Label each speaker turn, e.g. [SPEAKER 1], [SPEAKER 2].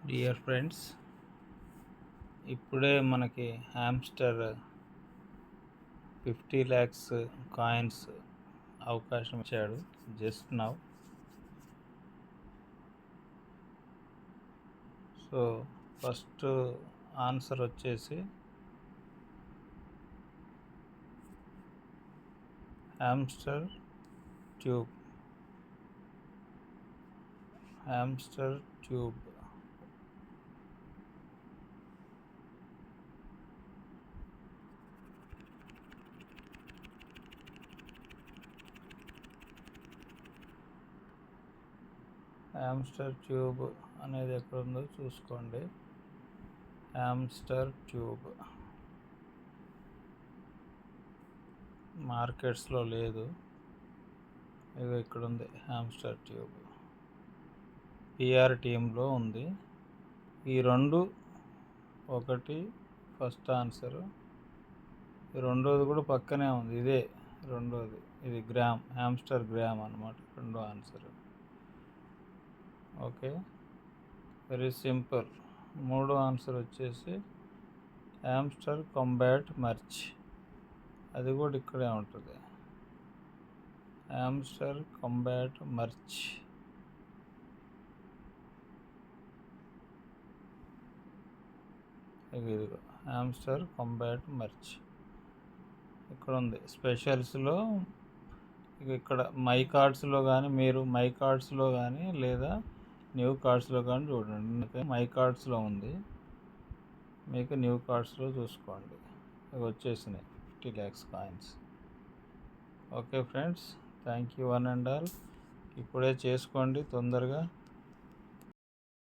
[SPEAKER 1] Dear friends, ఇప్పుడే మనకి hamster 50 lakhs coins అవకాశం ఇచ్చాడు. Just now. So first answer వచ్చేసి hamster tube. Hamster tube hamster tube అనేది ఎక్కడ ఉందో చూసుకోండి. హ్యామ్స్టర్ ట్యూబ్ మార్కెట్స్లో లేదు. ఇవి ఇక్కడ ఉంది. హ్యామ్స్టర్ ట్యూబ్ పిఆర్ టీంలో ఉంది. ఈ రెండు, ఒకటి ఫస్ట్ ఆన్సరు, రెండోది కూడా పక్కనే ఉంది. ఇదే రెండోది. ఇది గ్రామ్, హ్యామ్స్టర్ గ్రామ్ అన్నమాట. రెండో ఆన్సర్. Okay, very simple. మూడో ఆన్సర్ వచ్చేసి హ్యామ్స్టర్ కాంబాట్ మర్చ్. అది కూడా ఇక్కడే ఉంటుంది. Hamster combat march. ఇదిగో హ్యామ్స్టర్ కాంబాట్ మర్చ్ ఇక్కడ ఉంది. స్పెషల్స్లో ఇక్కడ మై కార్డ్స్లో కానీ, మీరు మై కార్డ్స్లో కానీ లేదా న్యూ కార్డ్స్లో కానీ చూడండి. మై కార్డ్స్లో ఉంది, మీకు న్యూ కార్డ్స్లో చూసుకోండి. ఇవి వచ్చేసినాయి 50 lakhs coins. Okay friends, thank you one and all. ఇప్పుడే చేసుకోండి తొందరగా.